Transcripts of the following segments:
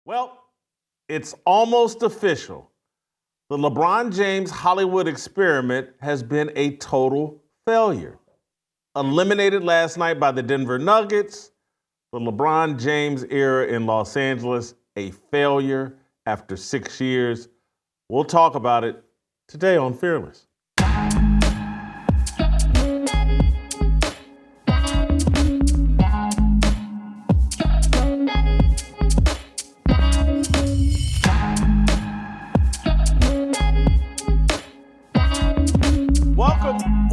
Well, it's almost official. The LeBron James Hollywood experiment has been a total failure. Eliminated last night by the Denver Nuggets, the LeBron James era in Los Angeles, a failure after 6 years. We'll talk about it today on Fearless.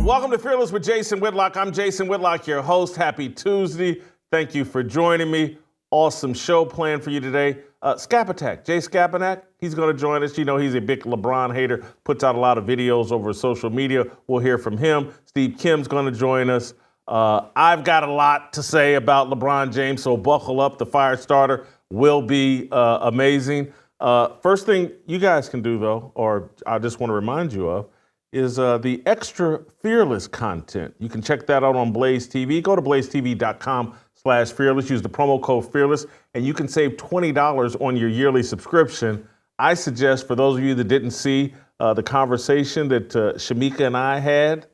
Welcome to Fearless with Jason Whitlock. I'm Jason Whitlock, your host. Happy Tuesday. Thank you for joining me. Awesome show planned for you today. Skapinac, Skapinac, he's going to join us. You know, he's a big LeBron hater, puts out a lot of videos over social media. We'll hear from him. Steve Kim's going to join us. I've got a lot to say about LeBron James, so buckle up. The fire starter will be amazing. First thing you guys can do, though, or I just want to remind you of, is the extra Fearless content. You can check that out on Blaze TV. Go to blazetv.com/fearless. Use the promo code Fearless, and you can save $20 on your yearly subscription. I suggest for those of you that didn't see the conversation that Shamika and I had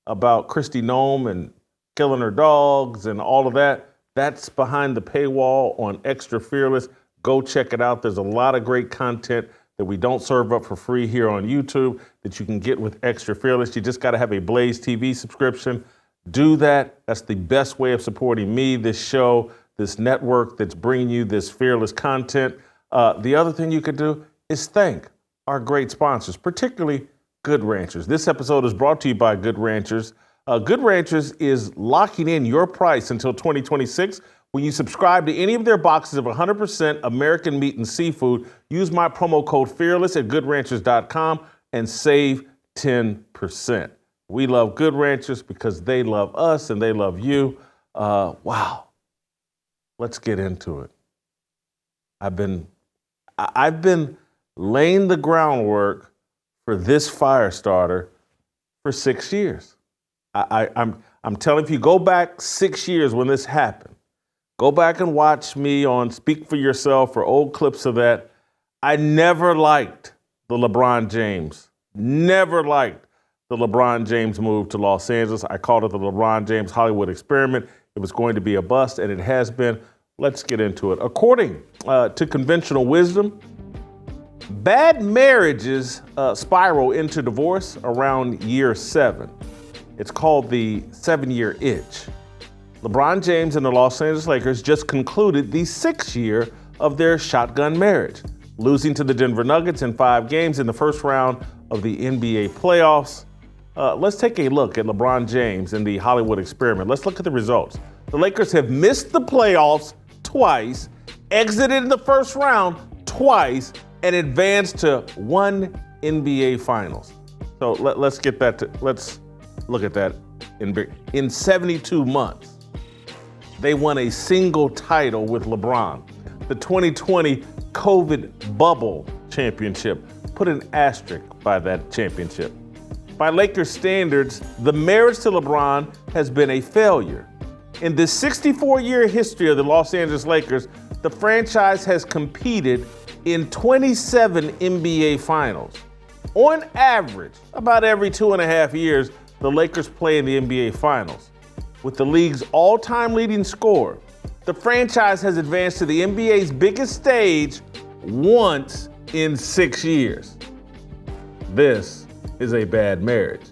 about Kristi Noem and killing her dogs and all of that, that's behind the paywall on Extra Fearless. Go check it out. There's a lot of great content that we don't serve up for free here on YouTube that you can get with Extra Fearless. You just got to have a Blaze TV subscription. Do that. That's the best way of supporting me, this show, this network that's bringing you this Fearless content. The other thing you could do is thank our great sponsors, particularly Good Ranchers. This episode is brought to you by Good Ranchers. Good Ranchers is locking in your price until 2026. When you subscribe to any of their boxes of 100% American meat and seafood, use my promo code Fearless at goodranchers.com and save 10%. We love Good Ranchers because they love us and they love you. Wow. Let's get into it. I've been laying the groundwork for this fire starter for 6 years. I'm telling you, if you go back 6 years when this happened, go back and watch me on Speak for Yourself or old clips of that. I never liked the LeBron James. Never liked the LeBron James move to Los Angeles. I called it the LeBron James Hollywood experiment. It was going to be a bust, and it has been. Let's get into it. According to conventional wisdom, bad marriages spiral into divorce around year 7. It's called the 7-year itch. LeBron James and the Los Angeles Lakers just concluded the 6th year of their shotgun marriage, losing to the Denver Nuggets in 5 games in the first round of the NBA playoffs. Let's take a look at LeBron James and the Hollywood experiment. Let's look at the results. The Lakers have missed the playoffs twice, exited in the first round twice, and advanced to 1 NBA Finals. So let's look at that in 72 months. They won a single title with LeBron. The 2020 COVID bubble championship put an asterisk by that championship. By Lakers standards, the marriage to LeBron has been a failure. In the 64-year history of the Los Angeles Lakers, the franchise has competed in 27 NBA Finals. On average, about every 2.5 years, the Lakers play in the NBA Finals. With the league's all-time leading scorer, the franchise has advanced to the NBA's biggest stage once in 6 years. This is a bad marriage.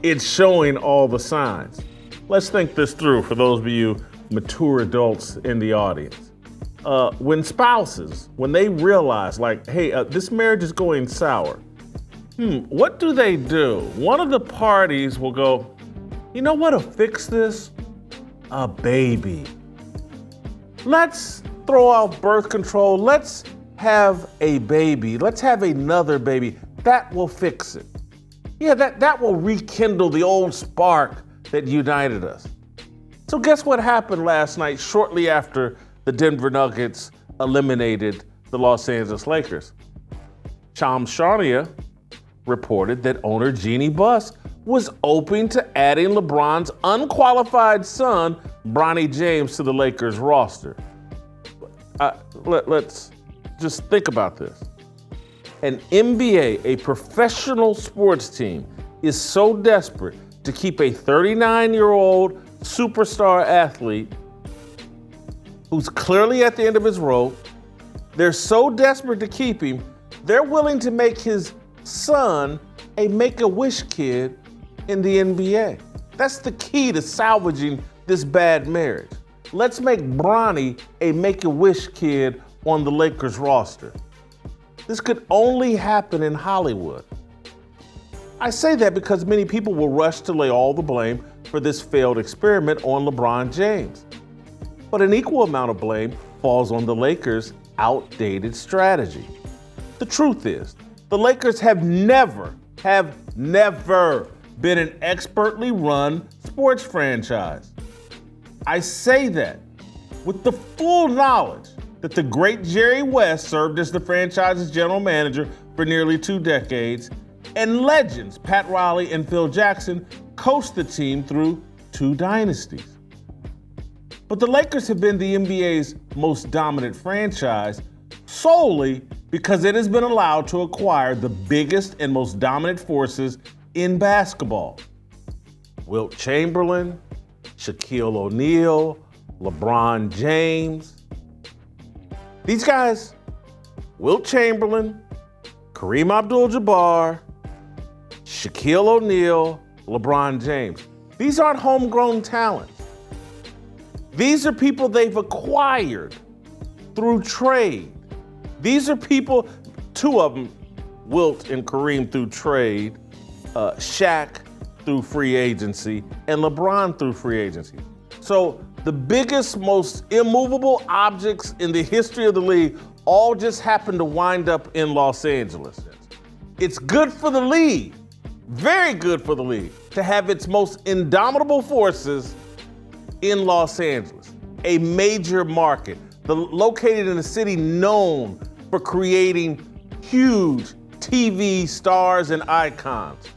It's showing all the signs. Let's think this through for those of you mature adults in the audience. When spouses, when they realize, like, hey, this marriage is going sour, what do? One of the parties will go, you know what'll fix this? A baby. Let's throw out birth control. Let's have a baby. Let's have another baby. That will fix it. Yeah, that will rekindle the old spark that united us. So guess what happened last night shortly after the Denver Nuggets eliminated the Los Angeles Lakers? Shams Charania reported that owner Jeanie Buss was open to adding LeBron's unqualified son, Bronny James, to the Lakers roster. Let's just think about this. An NBA, a professional sports team, is so desperate to keep a 39-year-old superstar athlete who's clearly at the end of his rope. They're so desperate to keep him, they're willing to make his son a Make-A-Wish kid in the NBA. That's the key to salvaging this bad marriage. Let's make Bronny a Make-A-Wish kid on the Lakers roster. This could only happen in Hollywood. I say that because many people will rush to lay all the blame for this failed experiment on LeBron James. But an equal amount of blame falls on the Lakers' outdated strategy. The truth is, the Lakers have never been an expertly run sports franchise. I say that with the full knowledge that the great Jerry West served as the franchise's general manager for nearly 2 decades, and legends Pat Riley and Phil Jackson coached the team through 2 dynasties. But the Lakers have been the NBA's most dominant franchise solely because it has been allowed to acquire the biggest and most dominant forces in basketball. Wilt Chamberlain, Shaquille O'Neal, LeBron James. These guys, Wilt Chamberlain, Kareem Abdul-Jabbar, Shaquille O'Neal, LeBron James. These aren't homegrown talents. These are people they've acquired through trade. These are people, 2 of them, Wilt and Kareem through trade, Shaq through free agency, and LeBron through free agency. So the biggest, most immovable objects in the history of the league all just happen to wind up in Los Angeles. It's good for the league, very good for the league, to have its most indomitable forces in Los Angeles, a major market, located in a city known for creating huge TV stars and icons.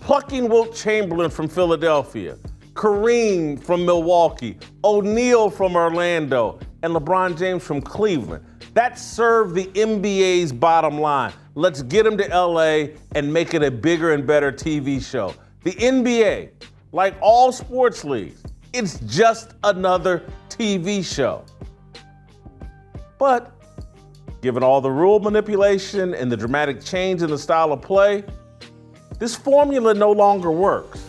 Plucking Wilt Chamberlain from Philadelphia, Kareem from Milwaukee, O'Neal from Orlando, and LeBron James from Cleveland. That served the NBA's bottom line. Let's get him to LA and make it a bigger and better TV show. The NBA, like all sports leagues, it's just another TV show. But given all the rule manipulation and the dramatic change in the style of play, this formula no longer works.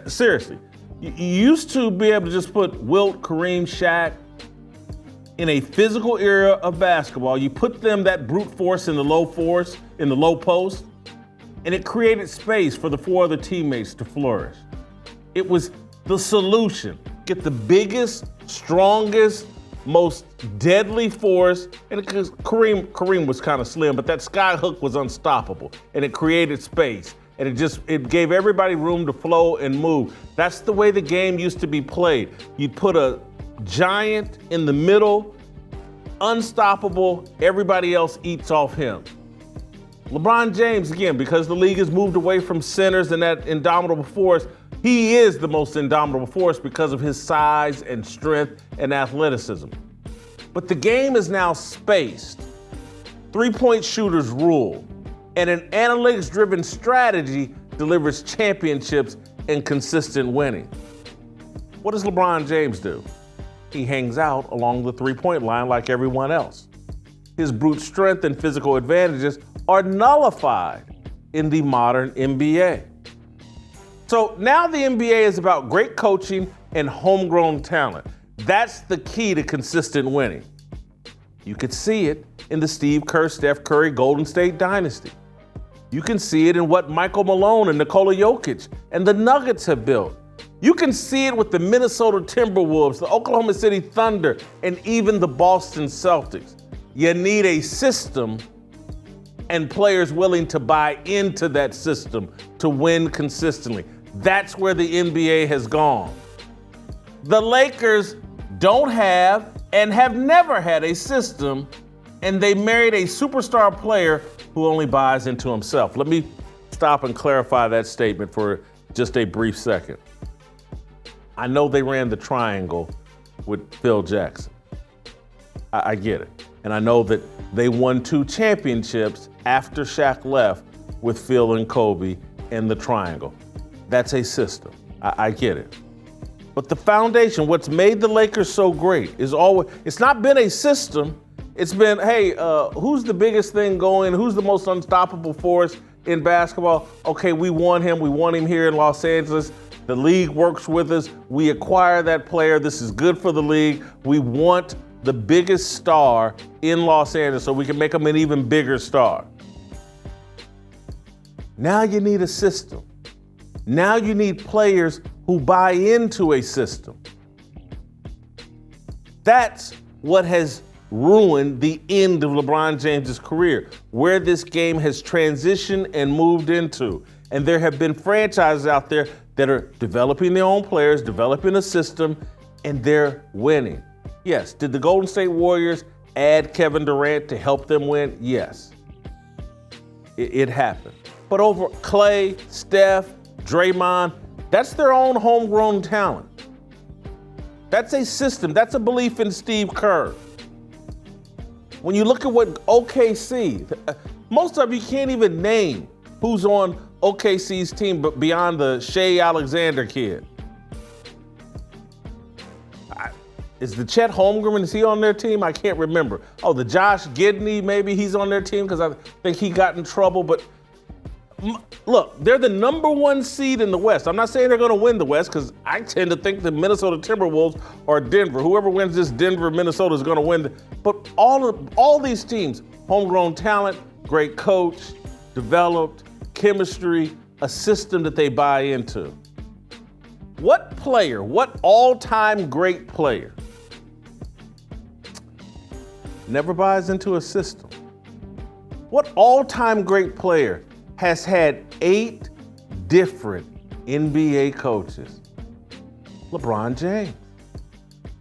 Seriously, you used to be able to just put Wilt, Kareem, Shaq in a physical era of basketball. You put them, that brute force, in the low post, and it created space for the 4 other teammates to flourish. It was the solution. Get the biggest, strongest, most deadly force, and because Kareem was kind of slim, but that sky hook was unstoppable, and it created space, and it gave everybody room to flow and move. That's the way the game used to be played. You'd put a giant in the middle, unstoppable, everybody else eats off him. LeBron James, again, because the league has moved away from centers and that indomitable force, he is the most indomitable force because of his size and strength and athleticism. But the game is now spaced. 3-point shooters rule, and an analytics-driven strategy delivers championships and consistent winning. What does LeBron James do? He hangs out along the 3-point line like everyone else. His brute strength and physical advantages are nullified in the modern NBA. So now the NBA is about great coaching and homegrown talent. That's the key to consistent winning. You could see it in the Steve Kerr, Steph Curry Golden State dynasty. You can see it in what Michael Malone and Nikola Jokic and the Nuggets have built. You can see it with the Minnesota Timberwolves, the Oklahoma City Thunder, and even the Boston Celtics. You need a system and players willing to buy into that system to win consistently. That's where the NBA has gone. The Lakers don't have and have never had a system, and they married a superstar player who only buys into himself. Let me stop and clarify that statement for just a brief second. I know they ran the triangle with Phil Jackson. I get it. And I know that they won 2 championships after Shaq left with Phil and Kobe and the triangle. That's a system. I get it. But the foundation, what's made the Lakers so great is always, it's not been a system. It's been, hey, who's the biggest thing going? Who's the most unstoppable force in basketball? Okay, we want him. We want him here in Los Angeles. The league works with us. We acquire that player. This is good for the league. We want the biggest star in Los Angeles so we can make him an even bigger star. Now you need a system. Now you need players who buy into a system. That's what has ruined the end of LeBron James's career, where this game has transitioned and moved into. And there have been franchises out there that are developing their own players, developing a system, and they're winning. Yes, did the Golden State Warriors add Kevin Durant to help them win? Yes, it happened. But over Clay, Steph, Draymond, that's their own homegrown talent. That's a system. That's a belief in Steve Kerr. When you look at what OKC, most of you can't even name who's on OKC's team but beyond the Shea Alexander kid. Is the Chet Holmgren, is he on their team? I can't remember. Oh, the Josh Giddey, maybe he's on their team because I think he got in trouble. But look, they're the number 1 seed in the West. I'm not saying they're going to win the West because I tend to think the Minnesota Timberwolves or Denver. Whoever wins this Denver-Minnesota is going to win. But all these teams, homegrown talent, great coach, developed, chemistry, a system that they buy into. What player, what all-time great player never buys into a system? What all-time great player has had 8 different NBA coaches? LeBron James.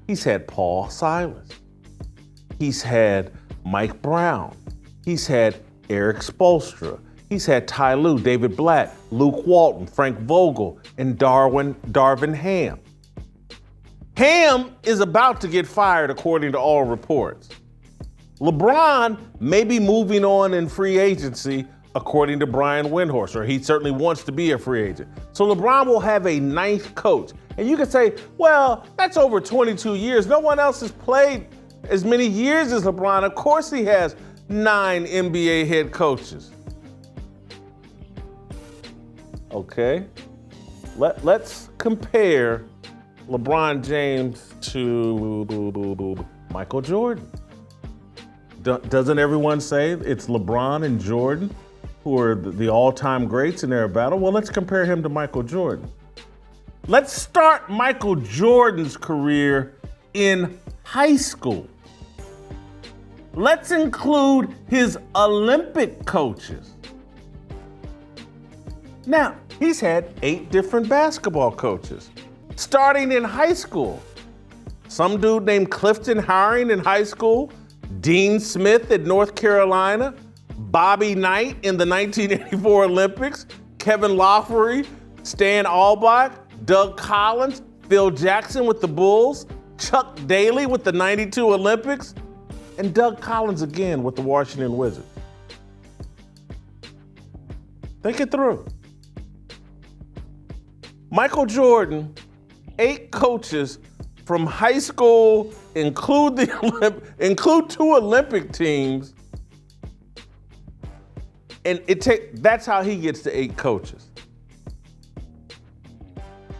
He's had Paul Silas. He's had Mike Brown. He's had Eric Spoelstra. He's had Ty Lue, David Blatt, Luke Walton, Frank Vogel, and Darvin Ham. Ham is about to get fired according to all reports. LeBron may be moving on in free agency according to Brian Windhorst, or he certainly wants to be a free agent. So LeBron will have a 9th coach. And you can say, well, that's over 22 years. No one else has played as many years as LeBron. Of course he has 9 NBA head coaches. Okay, let's compare LeBron James to Michael Jordan. Doesn't everyone say it's LeBron and Jordan who are the all-time greats in their battle? Well, let's compare him to Michael Jordan. Let's start Michael Jordan's career in high school. Let's include his Olympic coaches. Now, he's had 8 different basketball coaches, starting in high school. Some dude named Clifton Haring in high school, Dean Smith at North Carolina, Bobby Knight in the 1984 Olympics, Kevin Loughery, Stan Albaugh, Doug Collins, Phil Jackson with the Bulls, Chuck Daly with the 92 Olympics, and Doug Collins again with the Washington Wizards. Think it through. Michael Jordan, 8 coaches from high school, include 2 Olympic teams, and that's how he gets to 8 coaches.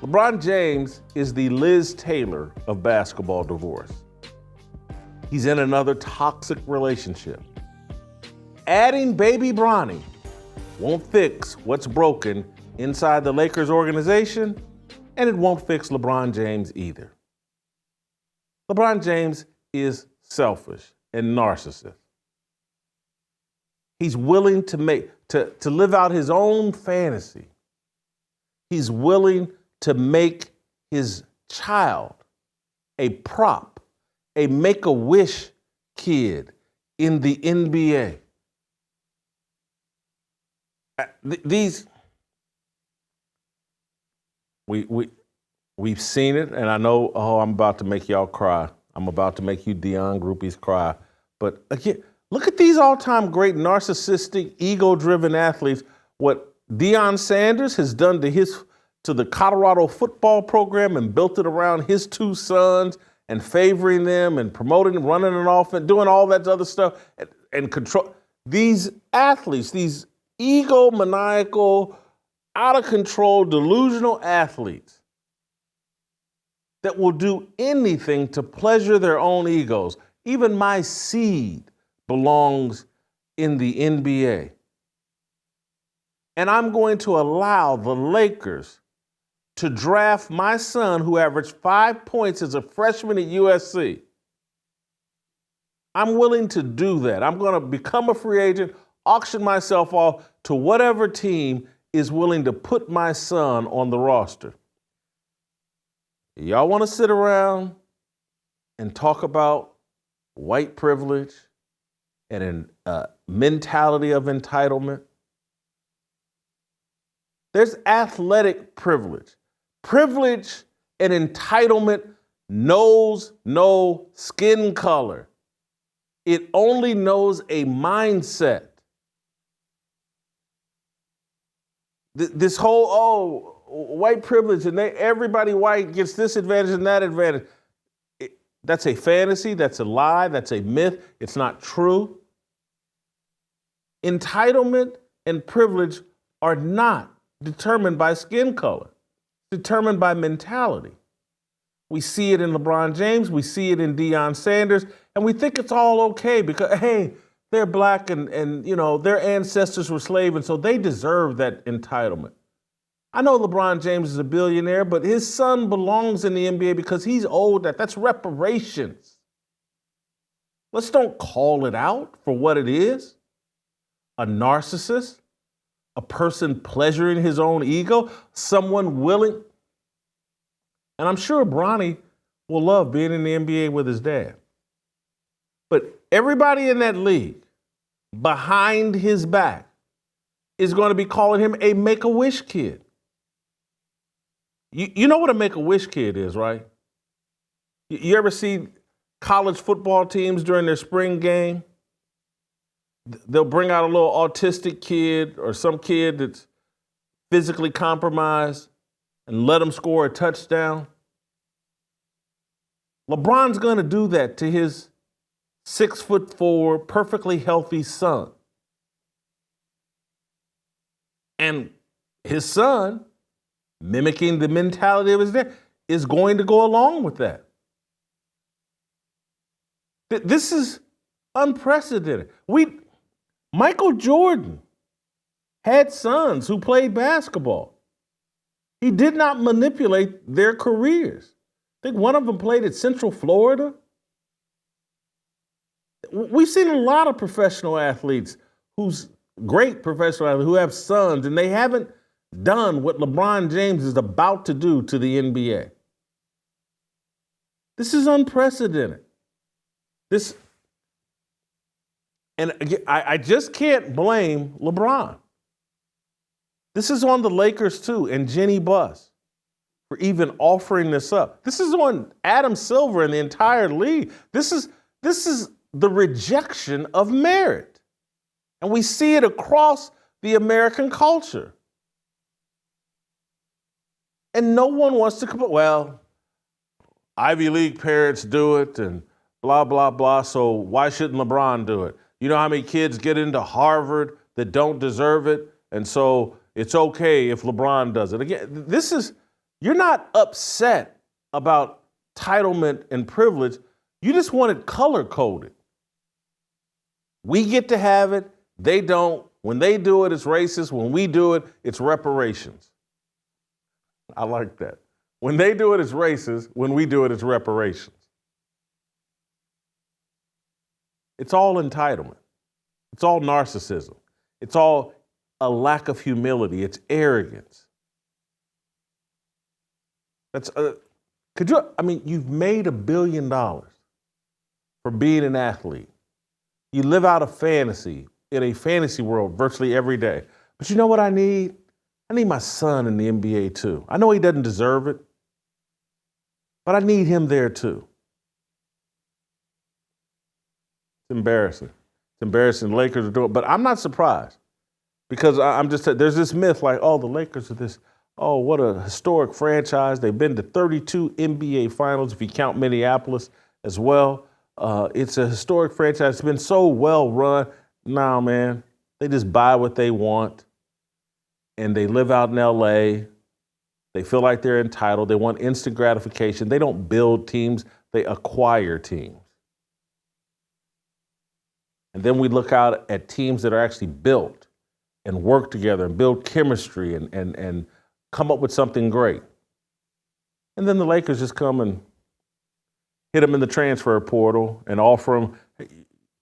LeBron James is the Liz Taylor of basketball divorce. He's in another toxic relationship. Adding baby Bronny won't fix what's broken inside the Lakers organization, and it won't fix LeBron James either. LeBron James is selfish and narcissist. He's willing to live out his own fantasy. He's willing to make his child a prop, a make-a-wish kid in the NBA. We've seen it, and I know, I'm about to make y'all cry. I'm about to make you Deion groupies cry. But again, look at these all-time great narcissistic, ego-driven athletes. What Deion Sanders has done to the Colorado football program and built it around his two sons and favoring them and promoting them, running an offense, doing all that other stuff and control. These athletes, these egomaniacal, out of control, delusional athletes that will do anything to pleasure their own egos. Even my seed belongs in the NBA. And I'm going to allow the Lakers to draft my son, who averaged 5 points as a freshman at USC. I'm willing to do that. I'm going to become a free agent, auction myself off to whatever team is willing to put my son on the roster. Y'all want to sit around and talk about white privilege and a mentality of entitlement? There's athletic privilege. Privilege and entitlement knows no skin color. It only knows a mindset. This whole, white privilege and everybody white gets this advantage and that advantage. That's a fantasy, that's a lie, that's a myth. It's not true. Entitlement and privilege are not determined by skin color, determined by mentality. We see it in LeBron James, we see it in Deion Sanders, and we think it's all okay because, hey, they're black and you know, their ancestors were slaves, and so they deserve that entitlement. I know LeBron James is a billionaire, but his son belongs in the NBA because he's owed that. That's reparations. Let's don't call it out for what it is. A narcissist, a person pleasuring his own ego, someone willing. And I'm sure Bronny will love being in the NBA with his dad. But everybody in that league, behind his back, is going to be calling him a Make-A-Wish kid. You know what a Make-A-Wish kid is, right? You ever see college football teams during their spring game? They'll bring out a little autistic kid or some kid that's physically compromised and let him score a touchdown. LeBron's going to do that to his 6'4", perfectly healthy son. And his son, mimicking the mentality of his dad, is going to go along with that. This is unprecedented. Michael Jordan had sons who played basketball. He did not manipulate their careers. I think one of them played at Central Florida. We've seen a lot of professional athletes who have sons, and they haven't done what LeBron James is about to do to the NBA. This is unprecedented. And again, I just can't blame LeBron. This is on the Lakers too, and Jeanie Buss for even offering this up. This is on Adam Silver and the entire league. This is the rejection of merit. And we see it across the American culture. And no one wants to come up, well, Ivy League parents do it and blah, blah, blah, so why shouldn't LeBron do it? You know how many kids get into Harvard that don't deserve it, and so it's okay if LeBron does it. Again, you're not upset about entitlement and privilege. You just want it color-coded. We get to have it, they don't. When they do it, it's racist. When we do it, it's reparations. I like that. When they do it, it's racist. When we do it, it's reparations. It's all entitlement. It's all narcissism. It's all a lack of humility. It's arrogance. You've made $1 billion for being an athlete. You live out a fantasy in a fantasy world virtually every day. But you know what I need? I need my son in the NBA too. I know he doesn't deserve it, but I need him there too. embarrassing. It's embarrassing. The Lakers are doing, but I'm not surprised because I'm just, there's this myth like, oh, the Lakers are this, oh, what a historic franchise. They've been to 32 NBA finals if you count Minneapolis as well. It's a historic franchise. It's been so well run. No, man, they just buy what they want and they live out in LA. They feel like they're entitled. They want instant gratification. They don't build teams. They acquire teams. And then we look out at teams that are actually built and work together and build chemistry and come up with something great. And then the Lakers just come and hit them in the transfer portal and offer them.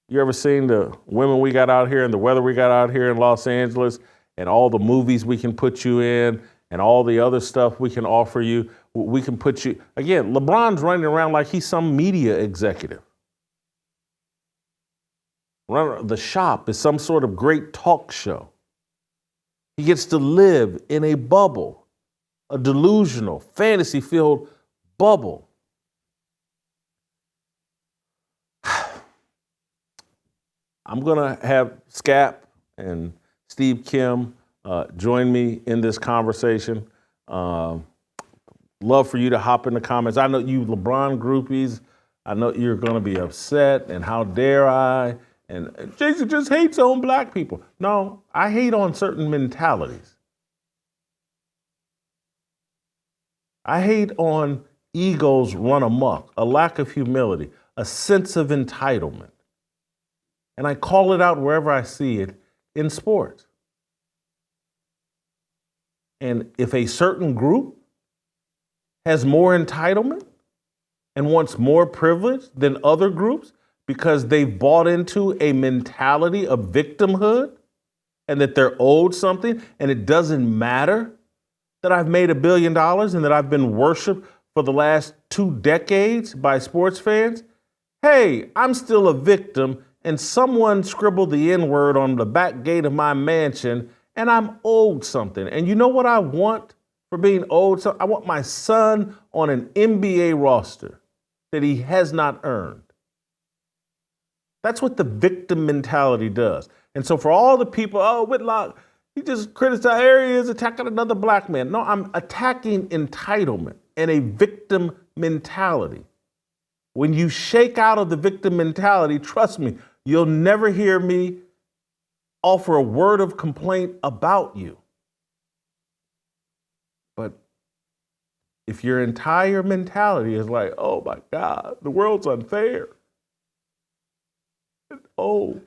You ever seen the women we got out here and the weather we got out here in Los Angeles and all the movies we can put you in and all the other stuff we can offer you? We can put you, again, LeBron's running around like he's some media executive. The Shop is some sort of great talk show. He gets to live in a bubble, a delusional, fantasy-filled bubble. I'm going to have Skap and Steve Kim join me in this conversation. Love for you to hop in the comments. I know you LeBron groupies, I know you're going to be upset, and how dare I? And Jason just hates on black people. No, I hate on certain mentalities. I hate on egos run amok, a lack of humility, a sense of entitlement. And I call it out wherever I see it in sports. And if a certain group has more entitlement and wants more privilege than other groups because they've bought into a mentality of victimhood and that they're owed something, and it doesn't matter that I've made $1 billion and that I've been worshiped for the last 2 decades by sports fans, hey, I'm still a victim and someone scribbled the N-word on the back gate of my mansion and I'm owed something. And you know what I want for being owed something? I want my son on an NBA roster that he has not earned. That's what the victim mentality does. And so for all the people, oh, Whitlock, he just criticized, here he is attacking another black man. No, I'm attacking entitlement and a victim mentality. When you shake out of the victim mentality, trust me, you'll never hear me offer a word of complaint about you. But if your entire mentality is like, oh my God, the world's unfair. Oh,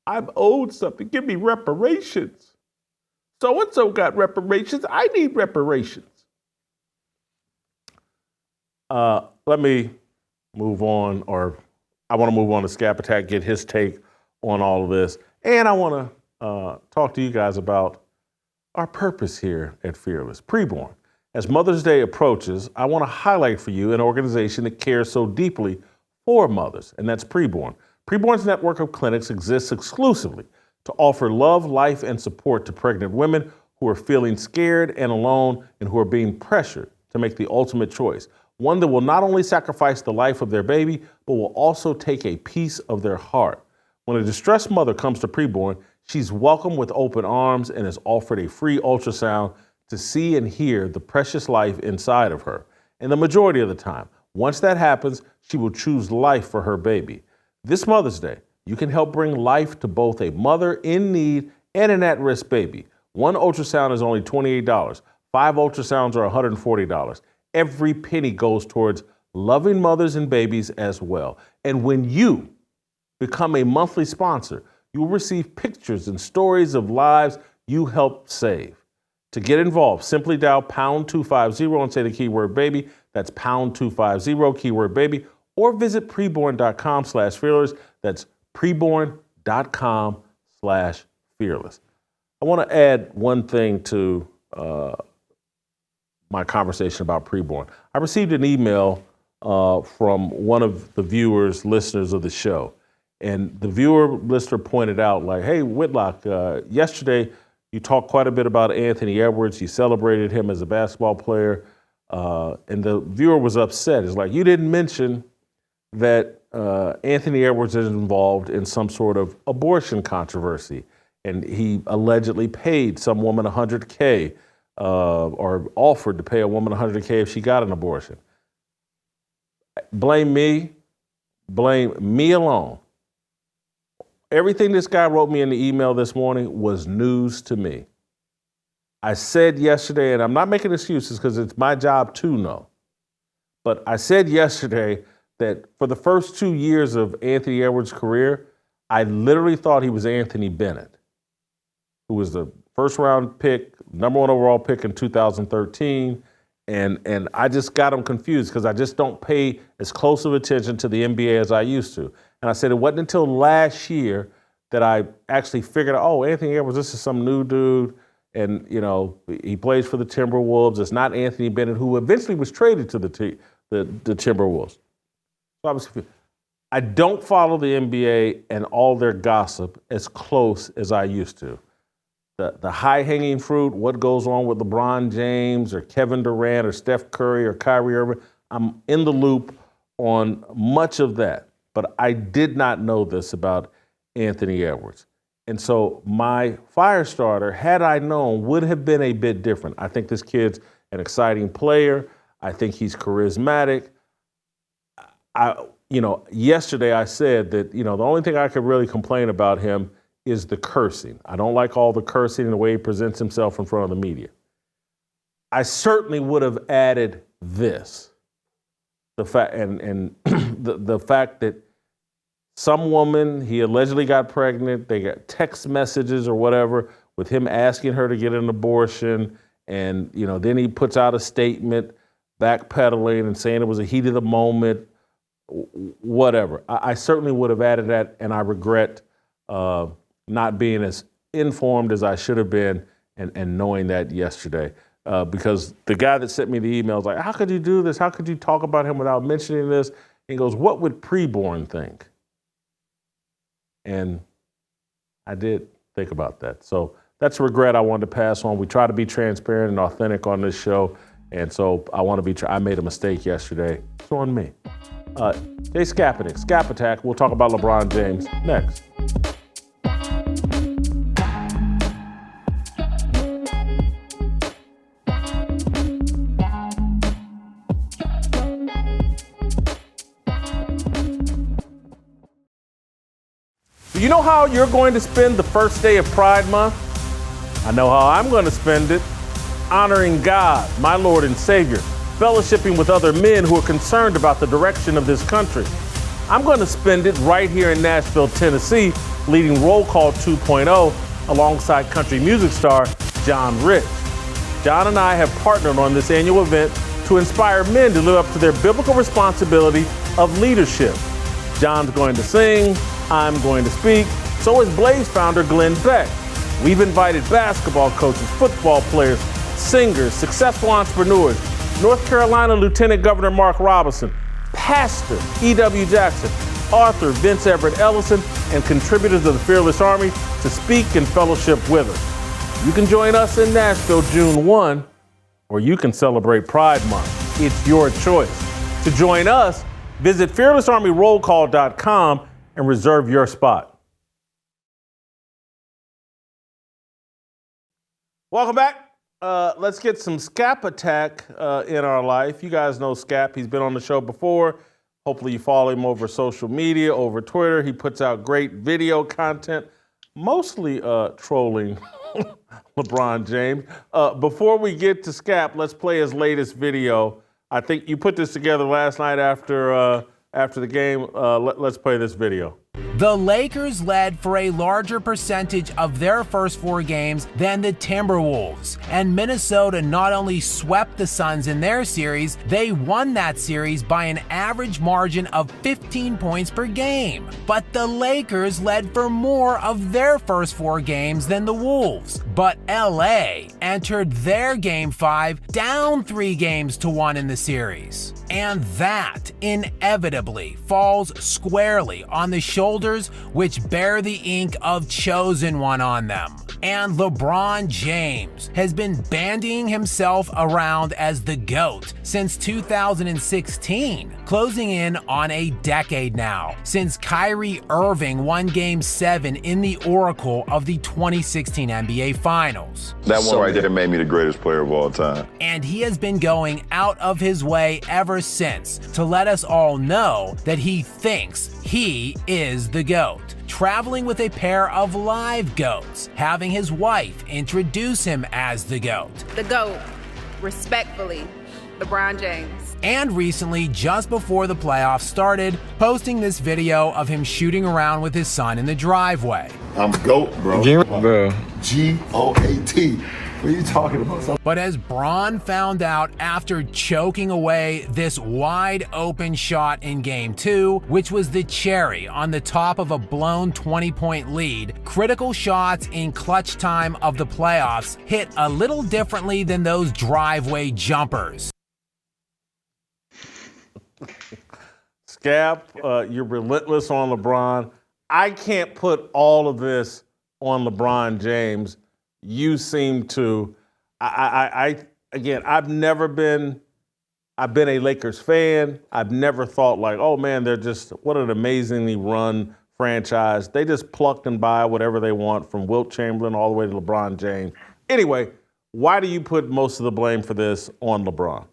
I'm owed something. Give me reparations. So-and-so got reparations. I need reparations. Let me move on, or I want to move on to Skapinac, get his take on all of this. And I want to talk to you guys about our purpose here at Fearless, Preborn. As Mother's Day approaches, I want to highlight for you an organization that cares so deeply for mothers, and that's Preborn. Preborn's network of clinics exists exclusively to offer love, life, and support to pregnant women who are feeling scared and alone and who are being pressured to make the ultimate choice, one that will not only sacrifice the life of their baby, but will also take a piece of their heart. When a distressed mother comes to Preborn, she's welcomed with open arms and is offered a free ultrasound to see and hear the precious life inside of her. And the majority of the time, once that happens, she will choose life for her baby. This Mother's Day, you can help bring life to both a mother in need and an at-risk baby. One ultrasound is only $28. 5 ultrasounds are $140. Every penny goes towards loving mothers and babies as well. And when you become a monthly sponsor, you will receive pictures and stories of lives you helped save. To get involved, simply dial pound 250 and say the keyword baby. That's pound 250, keyword baby, or visit preborn.com/fearless. That's preborn.com/fearless. I want to add one thing to my conversation about Preborn. I received an email from one of the viewers, listeners of the show. And the viewer listener pointed out, like, hey, Whitlock, yesterday you talked quite a bit about Anthony Edwards. You celebrated him as a basketball player. And the viewer was upset. It's like, you didn't mention that Anthony Edwards is involved in some sort of abortion controversy, and he allegedly paid some woman $100K or offered to pay a woman $100K if she got an abortion. Blame me alone. Everything this guy wrote me in the email this morning was news to me. I said yesterday, and I'm not making excuses because it's my job to know, but I said yesterday that for the first 2 years of Anthony Edwards' career, I literally thought he was Anthony Bennett, who was the first round pick, number 1 overall pick in 2013. And I just got him confused because I just don't pay as close of attention to the NBA as I used to. And I said it wasn't until last year that I actually figured out, oh, Anthony Edwards, this is some new dude. And, you know, he plays for the Timberwolves. It's not Anthony Bennett, who eventually was traded to the Timberwolves. So I don't follow the NBA and all their gossip as close as I used to. The high-hanging fruit, what goes on with LeBron James or Kevin Durant or Steph Curry or Kyrie Irving, I'm in the loop on much of that. But I did not know this about Anthony Edwards. And so my fire starter, had I known, would have been a bit different. I think this kid's an exciting player. I think he's charismatic. Yesterday I said that, the only thing I could really complain about him is the cursing. I don't like all the cursing and the way he presents himself in front of the media. I certainly would have added this. The fact and the fact that some woman, he allegedly got pregnant, they got text messages or whatever with him asking her to get an abortion, and then he puts out a statement backpedaling and saying it was a heat of the moment, whatever. I certainly would have added that, and I regret not being as informed as I should have been and knowing that yesterday. Because the guy that sent me the email was like, how could you do this? How could you talk about him without mentioning this? And he goes, what would preborn think? And I did think about that. So that's a regret I wanted to pass on. We try to be transparent and authentic on this show. And so I made a mistake yesterday. It's on me. Jay Skapinac, Skapinac. We'll talk about LeBron James next. You know how you're going to spend the first day of Pride Month? I know how I'm going to spend it. Honoring God, my Lord and Savior, fellowshipping with other men who are concerned about the direction of this country. I'm going to spend it right here in Nashville, Tennessee, leading Roll Call 2.0 alongside country music star John Rich. John and I have partnered on this annual event to inspire men to live up to their biblical responsibility of leadership. John's going to sing, I'm going to speak, so is Blaze founder Glenn Beck. We've invited basketball coaches, football players, singers, successful entrepreneurs, North Carolina Lieutenant Governor Mark Robinson, Pastor E.W. Jackson, author Vince Everett Ellison, and contributors of the Fearless Army to speak and fellowship with us. You can join us in Nashville June 1, or you can celebrate Pride Month. It's your choice. To join us, visit fearlessarmyrollcall.com and reserve your spot. Welcome back. Let's get some Skapinac in our life. You guys know Skap. He's been on the show before. Hopefully you follow him over social media, over Twitter. He puts out great video content, mostly trolling LeBron James. Before we get to Skap, let's play his latest video. I think you put this together last night after the game. Let's play this video. The Lakers led for a larger percentage of their first 4 games than the Timberwolves. And Minnesota not only swept the Suns in their series, they won that series by an average margin of 15 points per game. But the Lakers led for more of their first 4 games than the Wolves. But LA entered their Game 5 down 3 games to 1 in the series. And that inevitably falls squarely on the shoulders which bear the ink of chosen one on them. And LeBron James has been bandying himself around as the GOAT since 2016, closing in on a decade now, since Kyrie Irving won Game 7 in the Oracle of the 2016 NBA Finals. That one right there made me the greatest player of all time. And he has been going out of his way ever since to let us all know that he thinks he is the GOAT, traveling with a pair of live GOATs, having his wife introduce him as the GOAT. The GOAT, respectfully, LeBron James. And recently, just before the playoffs started, posting this video of him shooting around with his son in the driveway. I'm GOAT, bro. G-O-A-T. What are you talking about? But as Bron found out after choking away this wide open shot in Game 2, which was the cherry on the top of a blown 20-point lead, critical shots in clutch time of the playoffs hit a little differently than those driveway jumpers. Scap, you're relentless on LeBron. I can't put all of this on LeBron James. You seem to. I've been a Lakers fan. I've never thought like, oh man, what an amazingly run franchise. They just pluck and buy whatever they want from Wilt Chamberlain all the way to LeBron James. Anyway, why do you put most of the blame for this on LeBron?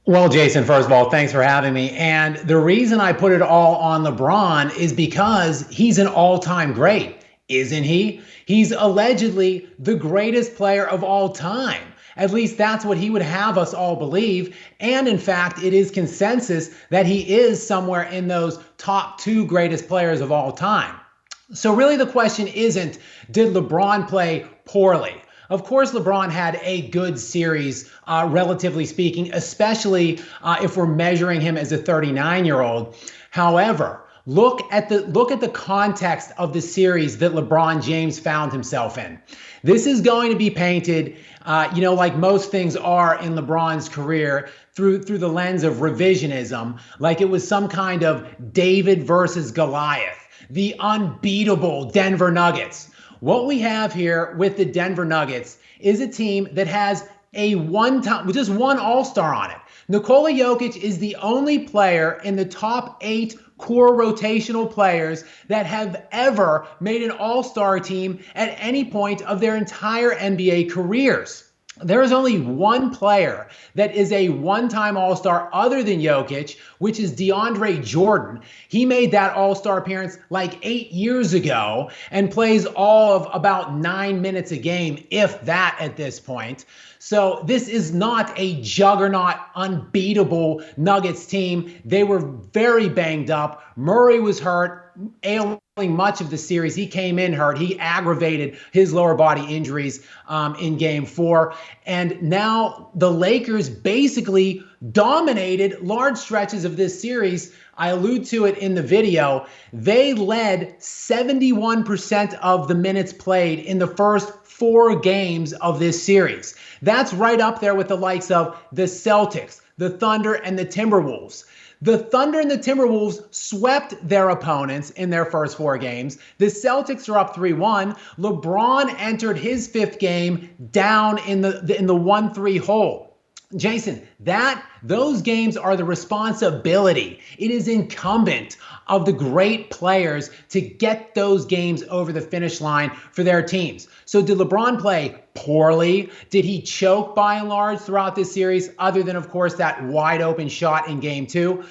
Well, Jason, first of all, thanks for having me. And the reason I put it all on LeBron is because he's an all-time great, isn't he? He's allegedly the greatest player of all time. At least that's what he would have us all believe. And in fact, it is consensus that he is somewhere in those top 2 greatest players of all time. So really the question isn't, did LeBron play poorly? Of course, LeBron had a good series, relatively speaking, especially if we're measuring him as a 39-year-old. However, look at the context of the series that LeBron James found himself in. This is going to be painted, like most things are in LeBron's career, through the lens of revisionism, like it was some kind of David versus Goliath, the unbeatable Denver Nuggets. What we have here with the Denver Nuggets is a team that has just one All-Star on it. Nikola Jokic is the only player in the top 8 core rotational players that have ever made an All-Star team at any point of their entire NBA careers. There is only one player that is a one-time All-Star other than Jokic, which is DeAndre Jordan. He made that All-Star appearance like 8 years ago and plays all of about 9 minutes a game, if that at this point. So this is not a juggernaut, unbeatable Nuggets team. They were very banged up. Murray was hurt, ailing much of the series. He came in hurt. He aggravated his lower body injuries in Game 4. And now the Lakers basically dominated large stretches of this series. I allude to it in the video. They led 71% of the minutes played in the first 4 games of this series. That's right up there with the likes of the Celtics, the Thunder, and the Timberwolves. The Thunder and the Timberwolves swept their opponents in their first 4 games. The Celtics are up 3-1. LeBron entered his 5th game down in the 1-3 hole. Jason, those games are the responsibility. It is incumbent of the great players to get those games over the finish line for their teams. So did LeBron play poorly? Did he choke by and large throughout this series, other than, of course, that wide open shot in Game 2?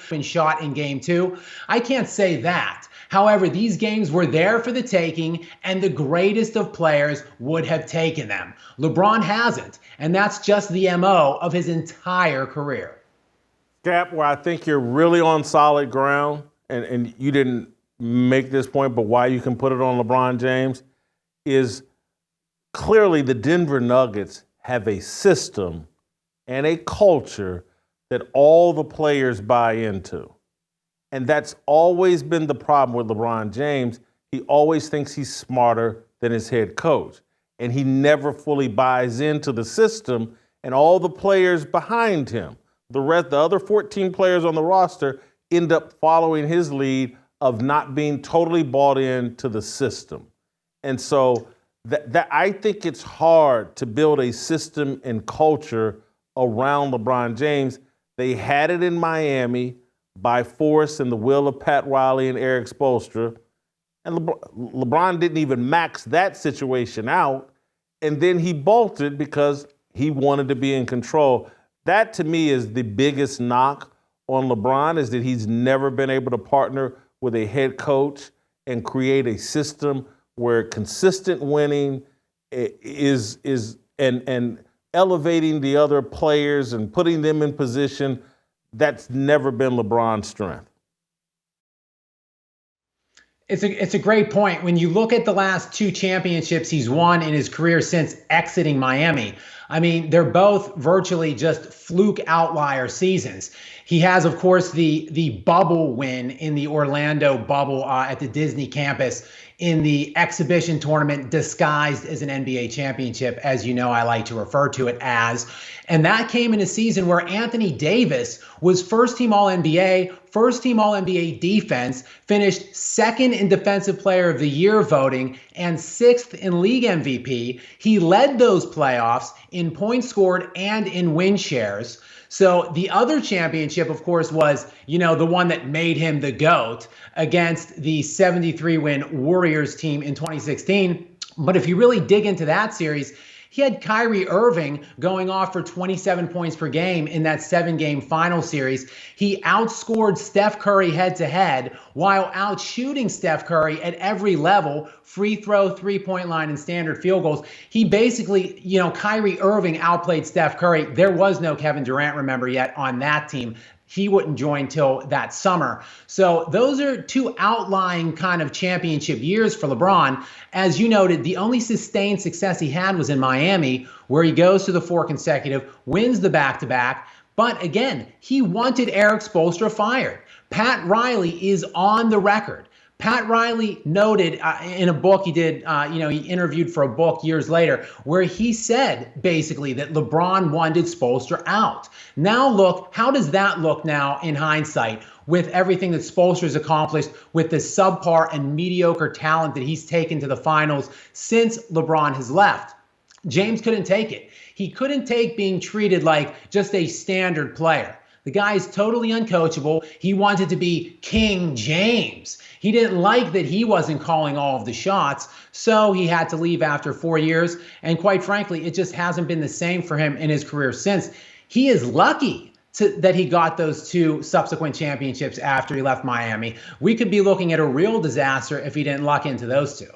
I can't say that. However, these games were there for the taking, and the greatest of players would have taken them. LeBron hasn't, and that's just the MO of his entire career. Scap, where I think you're really on solid ground, and you didn't make this point, but why you can put it on LeBron James, is clearly the Denver Nuggets have a system and a culture that all the players buy into. And that's always been the problem with LeBron James. He always thinks he's smarter than his head coach. And he never fully buys into the system and all the players behind him. The other 14 players on the roster end up following his lead of not being totally bought into the system. And so that I think it's hard to build a system and culture around LeBron James. They had it in Miami by force and the will of Pat Riley and Eric Spoelstra. And LeBron didn't even max that situation out. And then he bolted because he wanted to be in control. That, to me, is the biggest knock on LeBron, is that he's never been able to partner with a head coach and create a system where consistent winning is and elevating the other players and putting them in position. That's never been LeBron's strength. It's a great point. When you look at the last 2 championships he's won in his career since exiting Miami, I mean, they're both virtually just fluke outlier seasons. He has, of course, the bubble win in the Orlando bubble at the Disney campus in the exhibition tournament disguised as an NBA championship, as you know I like to refer to it as. And that came in a season where Anthony Davis was first-team All-NBA, first-team All-NBA defense, finished second in Defensive Player of the Year voting, and 6th in League MVP. He led those playoffs in points scored and in win shares. So the other championship, of course, was, the one that made him the GOAT against the 73-win Warriors team in 2016. But if you really dig into that series, he had Kyrie Irving going off for 27 points per game in that 7-game final series. He outscored Steph Curry head-to-head while outshooting Steph Curry at every level, free throw, three-point line, and standard field goals. He basically, Kyrie Irving outplayed Steph Curry. There was no Kevin Durant, remember, yet on that team. He wouldn't join till that summer. So those are 2 outlying kind of championship years for LeBron. As you noted, the only sustained success he had was in Miami, where he goes to the 4 consecutive, wins the back-to-back. But again, he wanted Eric Spoelstra fired. Pat Riley is on the record. Pat Riley noted in a book he did, he interviewed for a book years later, where he said basically that LeBron wanted Spoelstra out. Now look, how does that look now in hindsight with everything that Spoelstra's accomplished with the subpar and mediocre talent that he's taken to the finals since LeBron has left? James couldn't take it. He couldn't take being treated like just a standard player. The guy is totally uncoachable. He wanted to be King James. He didn't like that he wasn't calling all of the shots, so he had to leave after 4 years. And quite frankly, it just hasn't been the same for him in his career since. He is lucky that he got those 2 subsequent championships after he left Miami. We could be looking at a real disaster if he didn't luck into those 2.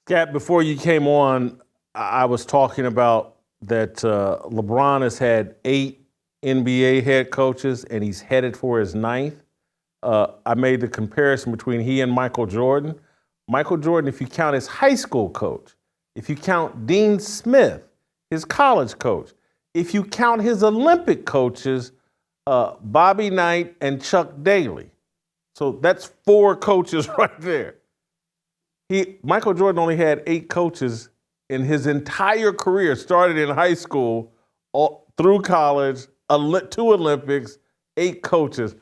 Cap, before you came on, I was talking about that LeBron has had 8 NBA head coaches, and he's headed for his 9th. I made the comparison between he and Michael Jordan. Michael Jordan, if you count his high school coach, if you count Dean Smith, his college coach, if you count his Olympic coaches, Bobby Knight and Chuck Daly. So that's 4 coaches right there. Michael Jordan only had 8 coaches in his entire career, started in high school, through college, 2 Olympics, 8 coaches.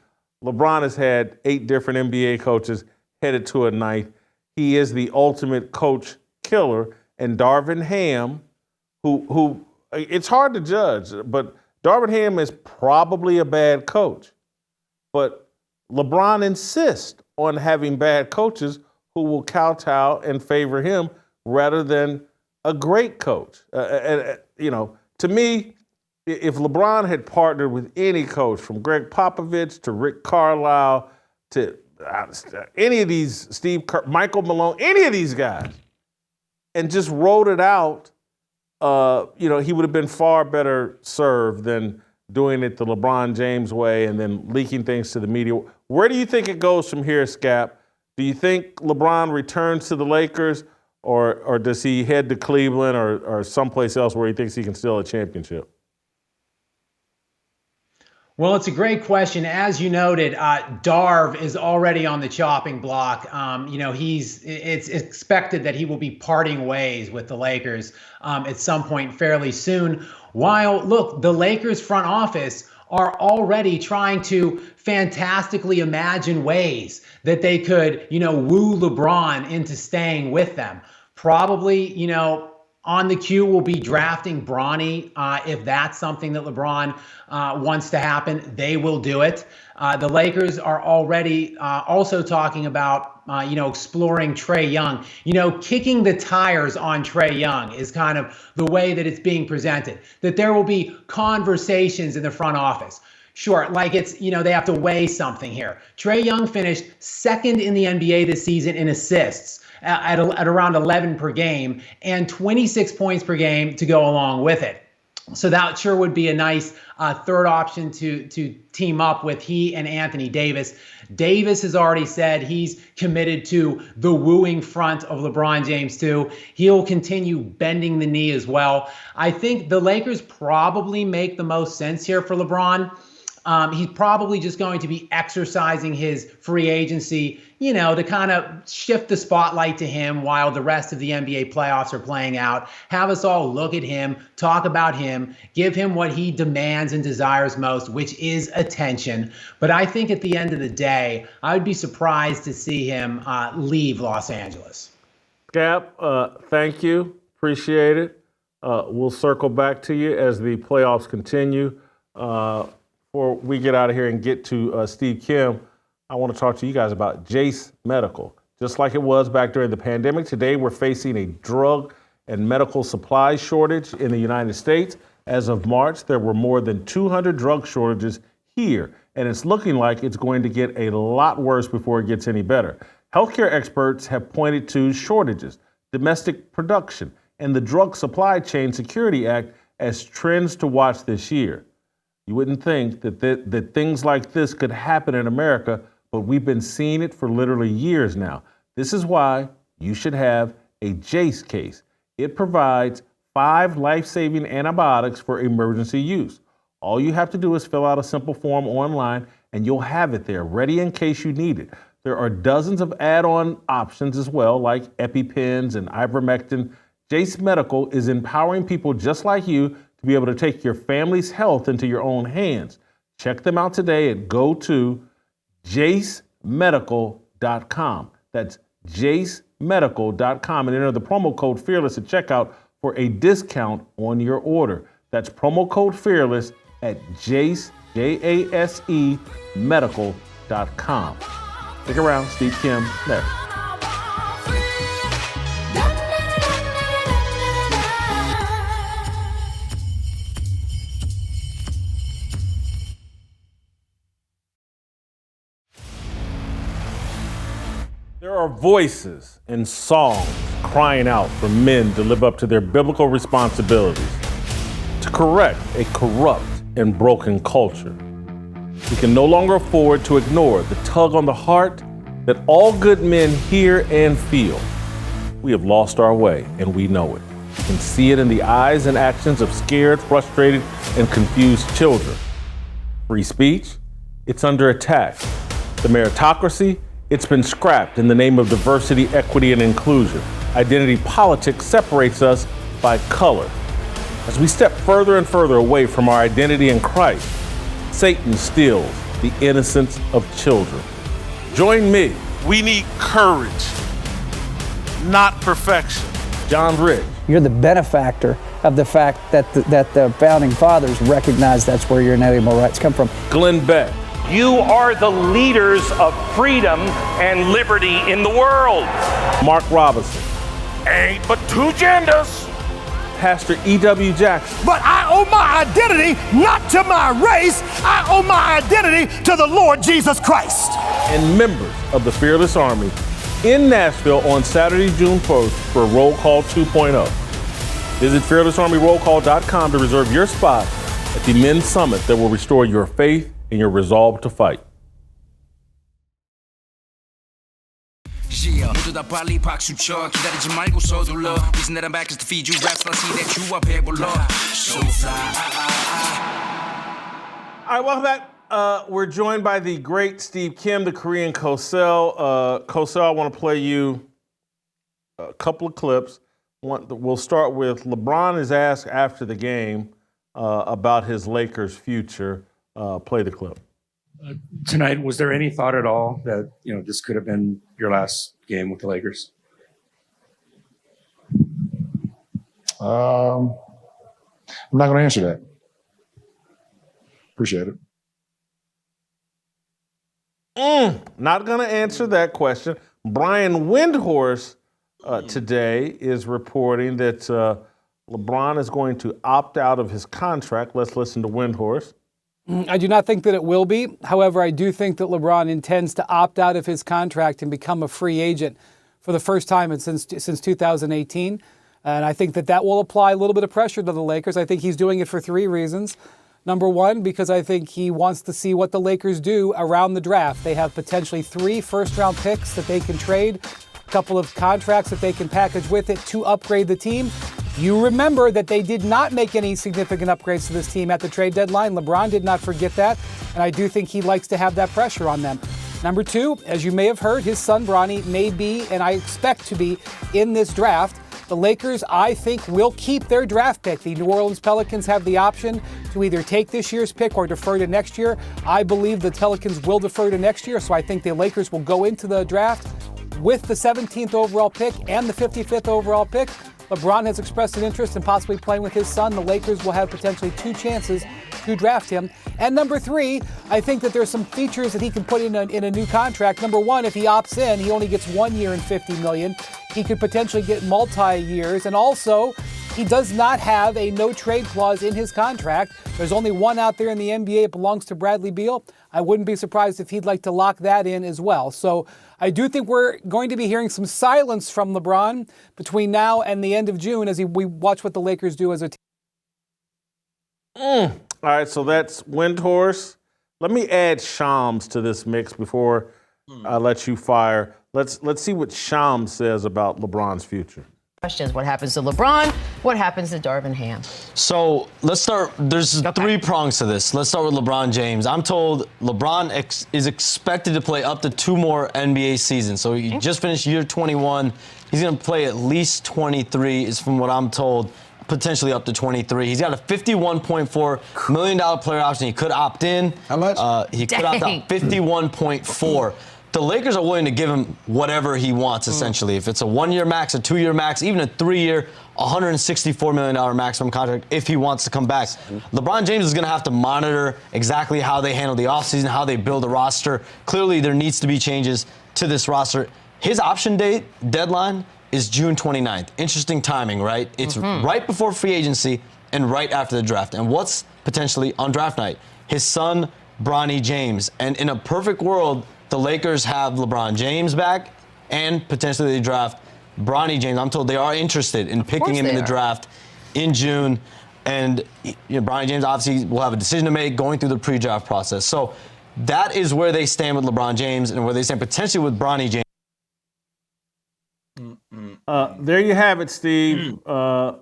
LeBron has had 8 different NBA coaches, headed to a 9th. He is the ultimate coach killer. And Darvin Ham, who it's hard to judge, but Darvin Ham is probably a bad coach. But LeBron insists on having bad coaches who will kowtow and favor him rather than a great coach. To me, if LeBron had partnered with any coach, from Greg Popovich to Rick Carlisle to any of these, Steve Kerr, Michael Malone, any of these guys, and just wrote it out, he would have been far better served than doing it the LeBron James way and then leaking things to the media. Where do you think it goes from here, Skap? Do you think LeBron returns to the Lakers, or does he head to Cleveland or someplace else where he thinks he can steal a championship? Well, it's a great question. As you noted, Darv is already on the chopping block. It's expected that he will be parting ways with the Lakers at some point fairly soon. While, look, the Lakers front office are already trying to fantastically imagine ways that they could, woo LeBron into staying with them. Probably, on the queue will be drafting Bronny. If that's something that LeBron wants to happen, they will do it. The Lakers are already also talking about, exploring Trae Young. Kicking the tires on Trae Young is kind of the way that it's being presented, that there will be conversations in the front office. Sure, like it's, they have to weigh something here. Trae Young finished second in the NBA this season in assists at around 11 per game and 26 points per game to go along with it. So that sure would be a nice third option to team up with, he and Anthony Davis. Davis has already said he's committed to the wooing front of LeBron James too. He'll continue bending the knee as well. I think the Lakers probably make the most sense here for LeBron. He's probably just going to be exercising his free agency, to kind of shift the spotlight to him while the rest of the NBA playoffs are playing out. Have us all look at him, talk about him, give him what he demands and desires most, which is attention. But I think at the end of the day, I would be surprised to see him leave Los Angeles. Skap, thank you. Appreciate it. We'll circle back to you as the playoffs continue. Before we get out of here and get to Steve Kim, I want to talk to you guys about Jase Medical. Just like it was back during the pandemic, today we're facing a drug and medical supply shortage in the United States. As of March, there were more than 200 drug shortages here, and it's looking like it's going to get a lot worse before it gets any better. Healthcare experts have pointed to shortages, domestic production, and the Drug Supply Chain Security Act as trends to watch this year. You wouldn't think that things like this could happen in America, but we've been seeing it for literally years now. This is why you should have a Jase case. It provides 5 life-saving antibiotics for emergency use. All you have to do is fill out a simple form online, and you'll have it there, ready in case you need it. There are dozens of add-on options as well, like EpiPens and ivermectin. Jase Medical is empowering people just like you to be able to take your family's health into your own hands. Check them out today at go to jasemedical.com. That's jasemedical.com and enter the promo code FEARLESS at checkout for a discount on your order. That's promo code FEARLESS at Jase, Jase medical.com. Stick around, Steve Kim next. There are voices and songs crying out for men to live up to their biblical responsibilities, to correct a corrupt and broken culture. We can no longer afford to ignore the tug on the heart that all good men hear and feel. We have lost our way, and we know it. You can see it in the eyes and actions of scared, frustrated, and confused children. Free speech, it's under attack. The meritocracy, it's been scrapped in the name of diversity, equity, and inclusion. Identity politics separates us by color. As we step further and further away from our identity in Christ, Satan steals the innocence of children. Join me. We need courage, not perfection. John Rich. You're the benefactor of the fact that the founding fathers recognized that's where your inalienable rights come from. Glenn Beck. You are the leaders of freedom and liberty in the world. Mark Robinson. Ain't but 2 genders. Pastor E.W. Jackson. But I owe my identity not to my race. I owe my identity to the Lord Jesus Christ. And members of the Fearless Army in Nashville on Saturday, June 1st for Roll Call 2.0. Visit fearlessarmyrollcall.com to reserve your spot at the Men's Summit that will restore your faith and your resolve to fight. Yeah, 모두 빨리 박수 쳐 기다리지 말고 서둘러 Reason that I'm back is to feed you raps I see that you are 배불러 So fly All right, welcome back. We're joined by the great Steve Kim, the Korean Cosell. Cosell, I want to play you a couple of clips. We'll start with LeBron is asked after the game about his Lakers' future. Play the clip. Tonight, was there any thought at all that this could have been your last game with the Lakers? I'm not going to answer that. Appreciate it. Not going to answer that question. Brian Windhorse today is reporting that LeBron is going to opt out of his contract. Let's listen to Windhorse. I do not think that it will be. However, I do think that LeBron intends to opt out of his contract and become a free agent for the first time since 2018. And I think that will apply a little bit of pressure to the Lakers. I think he's doing it for three reasons. Number one, because I think he wants to see what the Lakers do around the draft. They have potentially 3 first-round picks that they can trade, a couple of contracts that they can package with it to upgrade the team. You remember that they did not make any significant upgrades to this team at the trade deadline. LeBron did not forget that, and I do think he likes to have that pressure on them. Number two, as you may have heard, his son Bronny may be, and I expect to be, in this draft. The Lakers, I think, will keep their draft pick. The New Orleans Pelicans have the option to either take this year's pick or defer to next year. I believe the Pelicans will defer to next year, so I think the Lakers will go into the draft with the 17th overall pick and the 55th overall pick. LeBron has expressed an interest in possibly playing with his son. The Lakers will have potentially 2 chances to draft him. And number 3, I think that there's some features that he can put in a new contract. Number 1, if he opts in, he only gets 1 year and $50 million. He could potentially get multi-years. And also, he does not have a no-trade clause in his contract. There's only one out there in the NBA. It belongs to Bradley Beal. I wouldn't be surprised if he'd like to lock that in as well. So I do think we're going to be hearing some silence from LeBron between now and the end of June as we watch what the Lakers do as a team. All right, so that's Windhorse. Let me add Shams to this mix before I let you fire. Let's see what Shams says about LeBron's future. Questions. What happens to LeBron? What happens to Darvin Ham? So let's start. There's 3 prongs to this. Let's start with LeBron James. I'm told LeBron is expected to play up to 2 more NBA seasons. So he just finished year 21. He's going to play at least 23, is from what I'm told, potentially up to 23. He's got a $51.4 million player option. He could opt in. How much? He could opt out 51.4. The Lakers are willing to give him whatever he wants, essentially. If it's a 1-year max, a 2-year max, even a 3-year, $164 million maximum contract if he wants to come back. LeBron James is going to have to monitor exactly how they handle the offseason, how they build a roster. Clearly, there needs to be changes to this roster. His option deadline is June 29th. Interesting timing, right? It's right before free agency and right after the draft. And what's potentially on draft night? His son, Bronny James. And in a perfect world, the Lakers have LeBron James back and potentially they draft Bronny James. I'm told they are interested in picking him in the draft in June. And Bronny James obviously will have a decision to make going through the pre-draft process. So that is where they stand with LeBron James and where they stand potentially with Bronny James. There you have it, Steve. They're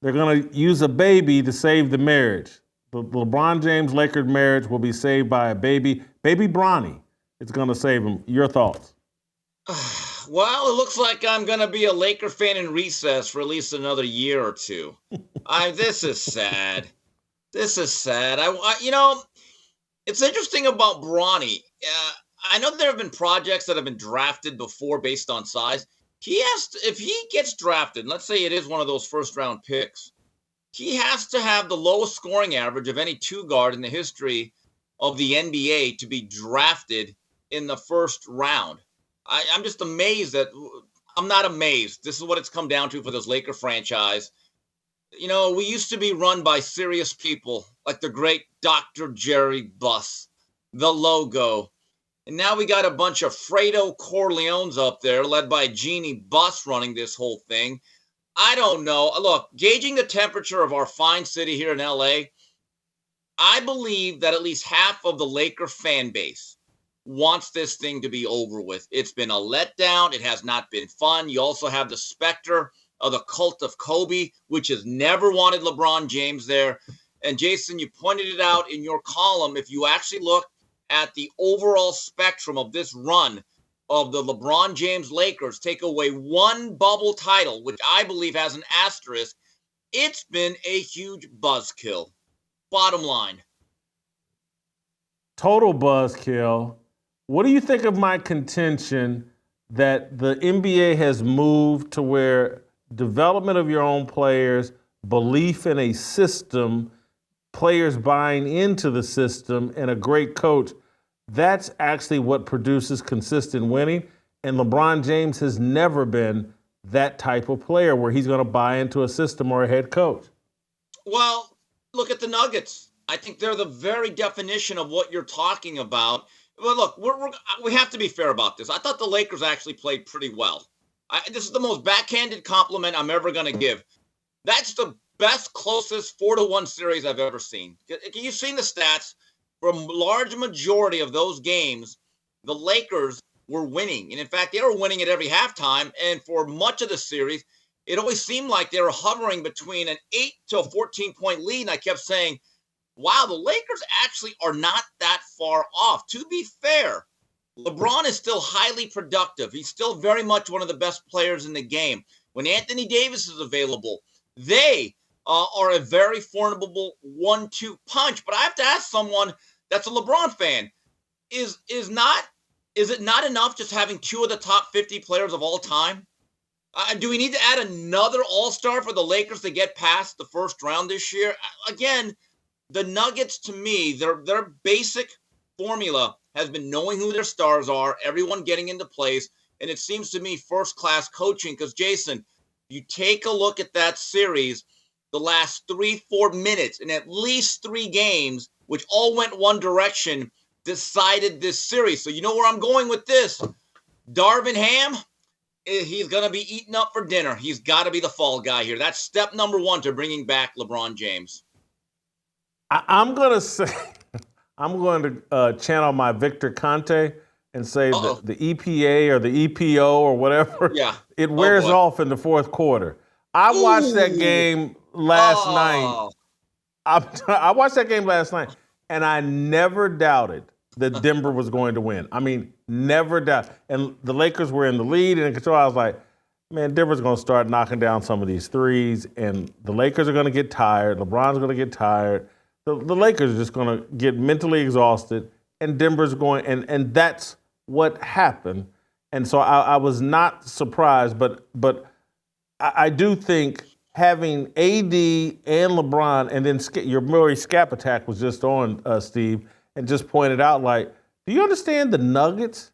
going to use a baby to save the marriage. The LeBron James Lakers marriage will be saved by a baby. Baby Bronny. It's going to save him. Your thoughts? Well, it looks like I'm going to be a Laker fan in recess for at least another year or 2. This is sad. This is sad. It's interesting about Bronny. I know there have been projects that have been drafted before based on size. If he gets drafted, let's say it is one of those first-round picks, he has to have the lowest scoring average of any 2 guard in the history of the NBA to be drafted in the first round. I'm just amazed I'm not amazed. This is what it's come down to for this Laker franchise. We used to be run by serious people like the great Dr. Jeanie Buss, the logo. And now we got a bunch of Fredo Corleones up there led by Jeanie Buss running this whole thing. I don't know. Look, gauging the temperature of our fine city here in LA, I believe that at least half of the Laker fan base wants this thing to be over with. It's been a letdown. It has not been fun. You also have the specter of the cult of Kobe, which has never wanted LeBron James there. And Jason, you pointed it out in your column. If you actually look at the overall spectrum of this run of the LeBron James Lakers, take away one bubble title, which I believe has an asterisk, it's been a huge buzzkill. Bottom line. Total buzzkill. What do you think of my contention that the NBA has moved to where development of your own players, belief in a system, players buying into the system, and a great coach, that's actually what produces consistent winning. And LeBron James has never been that type of player where he's going to buy into a system or a head coach. Well, look at the Nuggets. I think they're the very definition of what you're talking about. But look, we have to be fair about this. I thought the Lakers actually played pretty well. This is the most backhanded compliment I'm ever going to give. That's the best, closest 4-1 series I've ever seen. You've seen the stats. For a large majority of those games, the Lakers were winning. And in fact, they were winning at every halftime. And for much of the series, it always seemed like they were hovering between an 8 to a 14-point lead. And I kept saying, wow, the Lakers actually are not that far off. To be fair, LeBron is still highly productive. He's still very much one of the best players in the game. When Anthony Davis is available, they are a very formidable 1-2 punch. But I have to ask someone that's a LeBron fan, is it not enough just having two of the top 50 players of all time? Do we need to add another all-star for the Lakers to get past the first round this year? Again, the Nuggets, to me, their basic formula has been knowing who their stars are, everyone getting into place, and it seems to me first-class coaching. Because, Jason, you take a look at that series, the last 3-4 minutes in at least 3 games, which all went one direction, decided this series. So you know where I'm going with this. Darvin Ham, he's going to be eaten up for dinner. He's got to be the fall guy here. That's step number 1 to bringing back LeBron James. I'm going to channel my Victor Conte and say the EPA or the EPO or whatever, it wears off in the fourth quarter. I watched that game last night. I watched that game last night, and I never doubted that Denver was going to win. I mean, never doubt. And the Lakers were in the lead and in control. I was like, man, Denver's going to start knocking down some of these threes, and the Lakers are going to get tired. LeBron's going to get tired. The Lakers are just going to get mentally exhausted, and Denver's going, and that's what happened. And so I was not surprised, but I do think having AD and LeBron, and then your Murray Skapinac was just on, Steve, and just pointed out, like, do you understand the Nuggets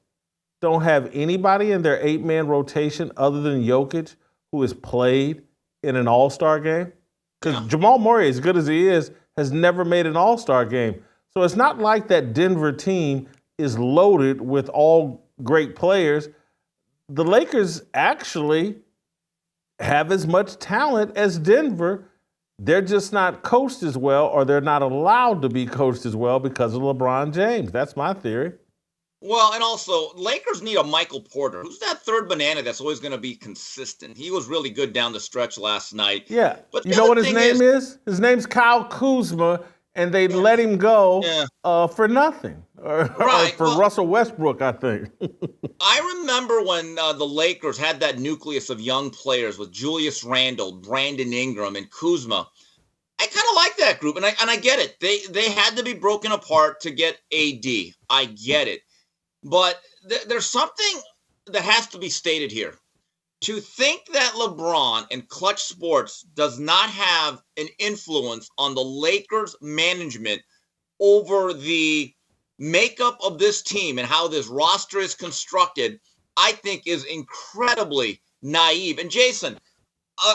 don't have anybody in their 8-man rotation other than Jokic who has played in an all-star game? Because Jamal Murray, as good as he is, has never made an all-star game. So it's not like that Denver team is loaded with all great players. The Lakers actually have as much talent as Denver. They're just not coached as well, or they're not allowed to be coached as well because of LeBron James. That's my theory. Well, and also, Lakers need a Michael Porter. Who's that third banana that's always going to be consistent? He was really good down the stretch last night. Yeah. But you know what his name is? His name's Kyle Kuzma, and they let him go for nothing. Or for Russell Westbrook, I think. I remember when the Lakers had that nucleus of young players with Julius Randle, Brandon Ingram, and Kuzma. I kind of like that group, and I get it. They had to be broken apart to get AD. I get it. But there's something that has to be stated here. To think that LeBron and Clutch Sports does not have an influence on the Lakers management over the makeup of this team and how this roster is constructed, I think is incredibly naive. And Jason,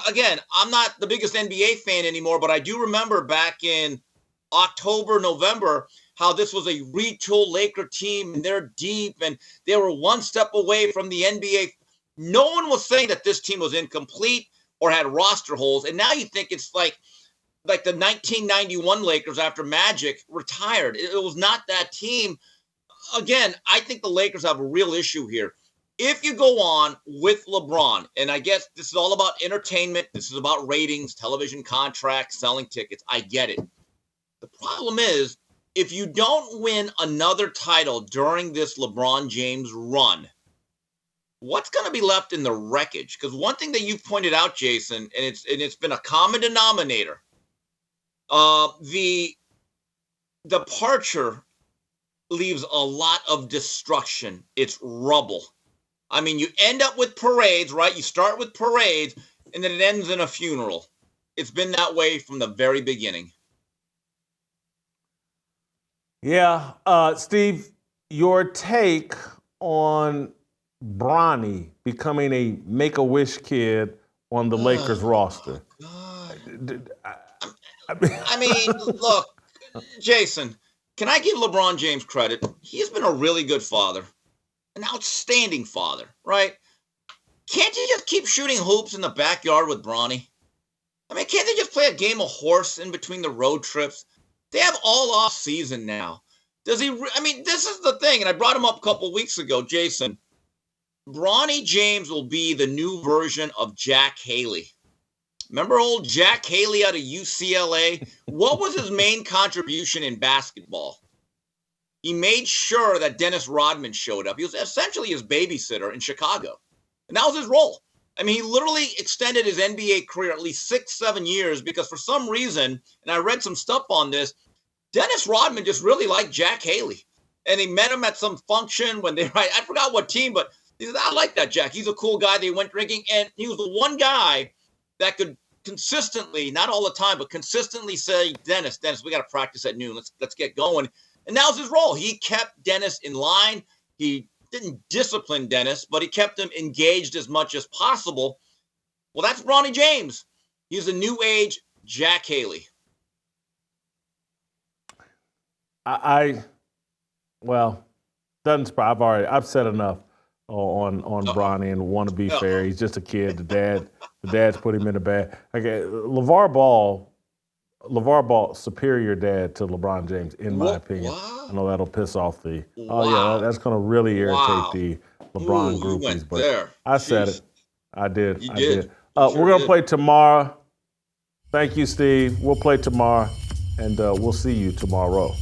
again, I'm not the biggest NBA fan anymore, but I do remember back in October, November, how this was a retooled Laker team, and they're deep, and they were one step away from the NBA. No one was saying that this team was incomplete or had roster holes, and now you think it's like the 1991 Lakers after Magic retired. It was not that team. Again, I think the Lakers have a real issue here. If you go on with LeBron, and I guess this is all about entertainment, this is about ratings, television contracts, selling tickets, I get it. The problem is, if you don't win another title during this LeBron James run, what's going to be left in the wreckage? Because one thing that you pointed out, Jason, and it's been a common denominator, the departure leaves a lot of destruction. It's rubble. I mean, you end up with parades, right? You start with parades, and then it ends in a funeral. It's been that way from the very beginning. Yeah, Steve, your take on Bronny becoming a Make-A-Wish kid on the Lakers roster. I mean, look, Jason, can I give LeBron James credit? He's been a really good father, an outstanding father, right? Can't you just keep shooting hoops in the backyard with Bronny? I mean, can't they just play a game of horse in between the road trips? They have all off season now. Does he? I mean, this is the thing, and I brought him up a couple weeks ago, Jason. Bronny James will be the new version of Jack Haley. Remember old Jack Haley out of UCLA? What was his main contribution in basketball? He made sure that Dennis Rodman showed up. He was essentially his babysitter in Chicago. And that was his role. I mean, he literally extended his NBA career at least 6-7 years because for some reason, and I read some stuff on this, Dennis Rodman just really liked Jack Haley. And he met him at some function when I forgot what team, but he said, I like that Jack. He's a cool guy. They went drinking. And he was the one guy that could consistently, not all the time, but consistently say, Dennis, we got to practice at noon. Let's get going. And that was his role. He kept Dennis in line. He didn't discipline Dennis, but he kept him engaged as much as possible. Well, that's Bronny James. He's a new age Jack Haley. I've said enough on Bronny and want to be fair. He's just a kid. The dad's put him in a bad. Okay, LeVar Ball, superior dad to LeBron James, in my opinion. I know that'll piss off the. That's going to really irritate the LeBron groupies. But I said it. I did. I did. We're going to play tomorrow. Thank you, Steve. We'll play tomorrow, and we'll see you tomorrow.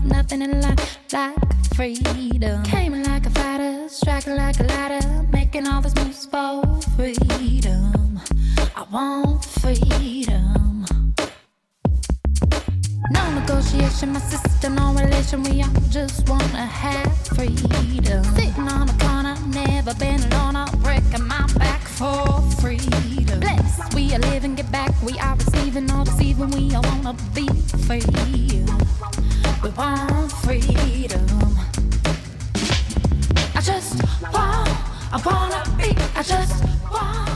Nothing in life like freedom. Came like a fighter, striking like a ladder, making all these moves for freedom. I want freedom. No negotiation, my sister, no relation. We all just wanna have freedom. Sitting on a corner, never been alone. I'm breaking my back for freedom. Blessed, we are living, get back. We are receiving, all deceiving. We all wanna be free. We want freedom. I wanna be, I just want